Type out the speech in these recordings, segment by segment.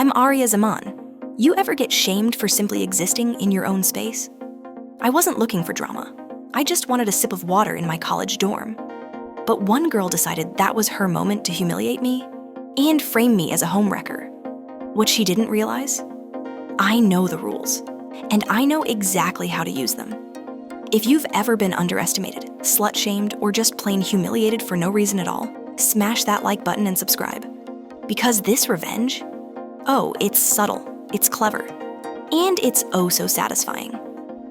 I'm Arya Zaman. You ever get shamed for simply existing in your own space? I wasn't looking for drama. I just wanted a sip of water in my college dorm. But one girl decided that was her moment to humiliate me and frame me as a homewrecker. What she didn't realize? I know the rules, and I know exactly how to use them. If you've ever been underestimated, slut-shamed, or just plain humiliated for no reason at all, smash that like button and subscribe. Because this revenge, it's subtle, it's clever, and it's oh so satisfying.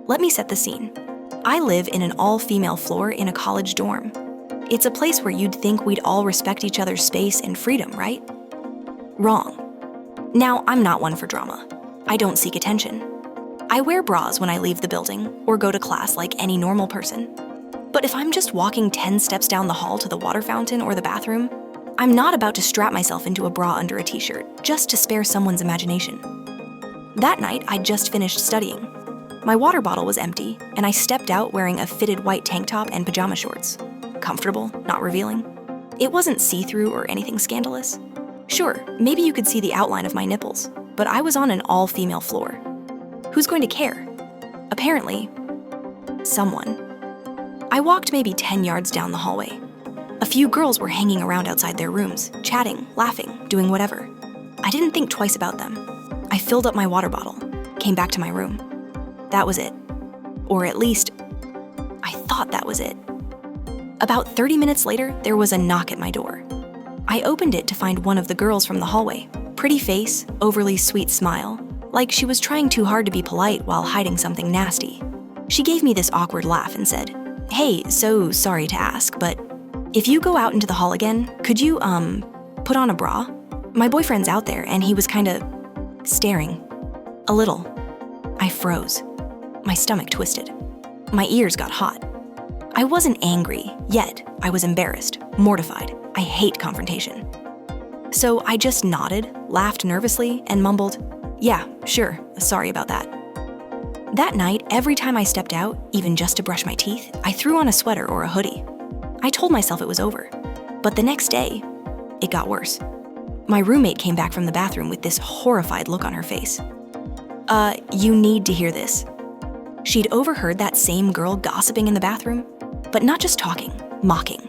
Let me set the scene. I live in an all-female floor in a college dorm. It's a place where you'd think we'd all respect each other's space and freedom, right? Wrong. Now, I'm not one for drama. I don't seek attention. I wear bras when I leave the building or go to class like any normal person. But if I'm just walking 10 steps down the hall to the water fountain or the bathroom, I'm not about to strap myself into a bra under a t-shirt just to spare someone's imagination. That night, I'd just finished studying. My water bottle was empty, and I stepped out wearing a fitted white tank top and pajama shorts. Comfortable, not revealing. It wasn't see-through or anything scandalous. Sure, maybe you could see the outline of my nipples, but I was on an all-female floor. Who's going to care? Apparently, someone. I walked maybe 10 yards down the hallway. A few girls were hanging around outside their rooms, chatting, laughing, doing whatever. I didn't think twice about them. I filled up my water bottle, came back to my room. That was it. Or at least, I thought that was it. About 30 minutes later, there was a knock at my door. I opened it to find one of the girls from the hallway. Pretty face, overly sweet smile, like she was trying too hard to be polite while hiding something nasty. She gave me this awkward laugh and said, "Hey, so sorry to ask, but if you go out into the hall again, could you, put on a bra? My boyfriend's out there and he was kinda staring. A little." I froze. My stomach twisted. My ears got hot. I wasn't angry, yet I was embarrassed, mortified. I hate confrontation. So I just nodded, laughed nervously, and mumbled, "Yeah, sure, sorry about that." That night, every time I stepped out, even just to brush my teeth, I threw on a sweater or a hoodie. I told myself it was over. But the next day, it got worse. My roommate came back from the bathroom with this horrified look on her face. You need to hear this." She'd overheard that same girl gossiping in the bathroom, but not just talking, mocking.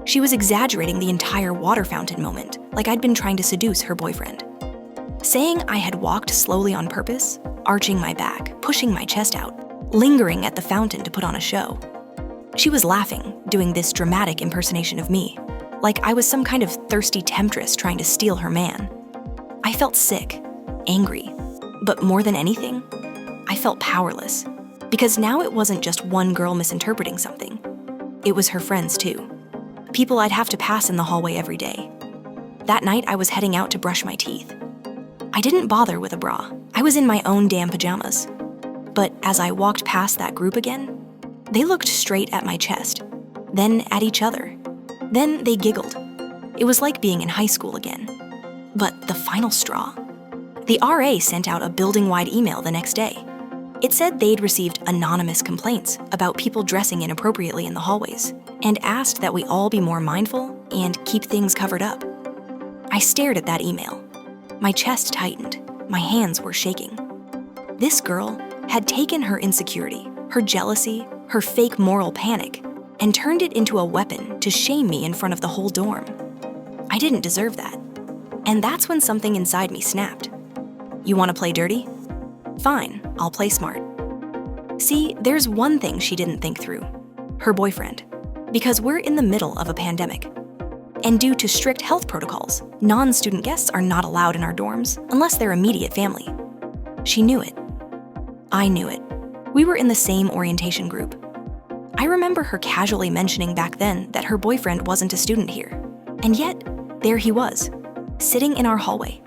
She was exaggerating the entire water fountain moment, like I'd been trying to seduce her boyfriend. Saying I had walked slowly on purpose, arching my back, pushing my chest out, lingering at the fountain to put on a show. She was laughing, doing this dramatic impersonation of me, like I was some kind of thirsty temptress trying to steal her man. I felt sick, angry, but more than anything, I felt powerless, because now it wasn't just one girl misinterpreting something. It was her friends too. People I'd have to pass in the hallway every day. That night, I was heading out to brush my teeth. I didn't bother with a bra. I was in my own damn pajamas. But as I walked past that group again, they looked straight at my chest, then at each other. Then they giggled. It was like being in high school again. But the final straw? The RA sent out a building-wide email the next day. It said they'd received anonymous complaints about people dressing inappropriately in the hallways, and asked that we all be more mindful and keep things covered up. I stared at that email. My chest tightened. My hands were shaking. This girl had taken her insecurity, her jealousy, her fake moral panic, and turned it into a weapon to shame me in front of the whole dorm. I didn't deserve that. And that's when something inside me snapped. You want to play dirty? Fine, I'll play smart. See, there's one thing she didn't think through. Her boyfriend. Because we're in the middle of a pandemic. And due to strict health protocols, non-student guests are not allowed in our dorms unless they're immediate family. She knew it. I knew it. We were in the same orientation group. I remember her casually mentioning back then that her boyfriend wasn't a student here. And yet, there he was, sitting in our hallway.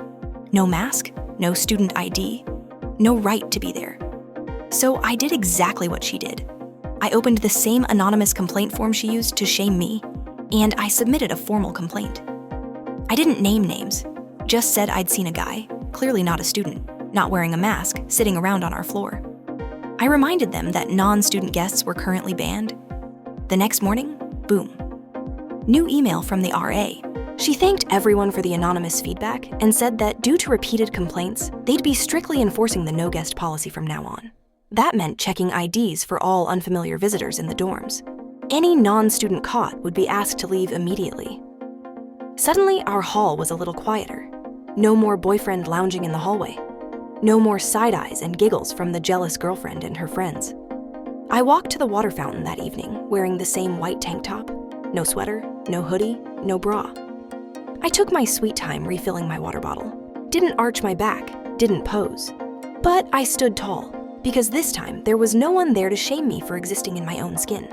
No mask, no student ID, no right to be there. So I did exactly what she did. I opened the same anonymous complaint form she used to shame me, and I submitted a formal complaint. I didn't name names, just said I'd seen a guy, clearly not a student, not wearing a mask, sitting around on our floor. I reminded them that non-student guests were currently banned. The next morning, boom. New email from the RA. She thanked everyone for the anonymous feedback and said that due to repeated complaints, they'd be strictly enforcing the no guest policy from now on. That meant checking IDs for all unfamiliar visitors in the dorms. Any non-student caught would be asked to leave immediately. Suddenly, our hall was a little quieter. No more boyfriend lounging in the hallway. No more side eyes and giggles from the jealous girlfriend and her friends. I walked to the water fountain that evening wearing the same white tank top. No sweater, no hoodie, no bra. I took my sweet time refilling my water bottle. Didn't arch my back, didn't pose. But I stood tall, because this time there was no one there to shame me for existing in my own skin.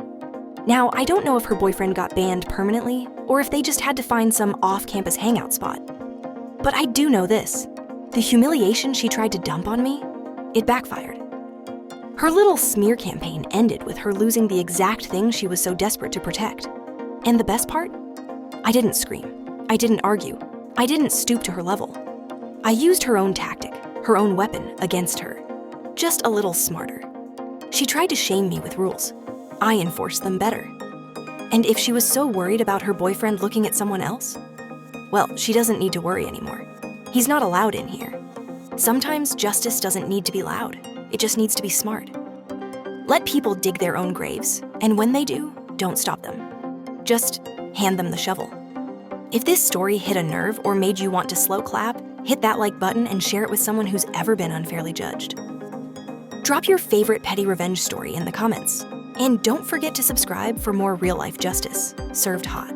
Now, I don't know if her boyfriend got banned permanently or if they just had to find some off-campus hangout spot. But I do know this. The humiliation she tried to dump on me, it backfired. Her little smear campaign ended with her losing the exact thing she was so desperate to protect. And the best part? I didn't scream. I didn't argue. I didn't stoop to her level. I used her own tactic, her own weapon, against her. Just a little smarter. She tried to shame me with rules. I enforced them better. And if she was so worried about her boyfriend looking at someone else, well, she doesn't need to worry anymore. He's not allowed in here. Sometimes justice doesn't need to be loud. It just needs to be smart. Let people dig their own graves, and when they do, don't stop them. Just hand them the shovel. If this story hit a nerve or made you want to slow clap, hit that like button and share it with someone who's ever been unfairly judged. Drop your favorite petty revenge story in the comments. And don't forget to subscribe for more real-life justice served hot.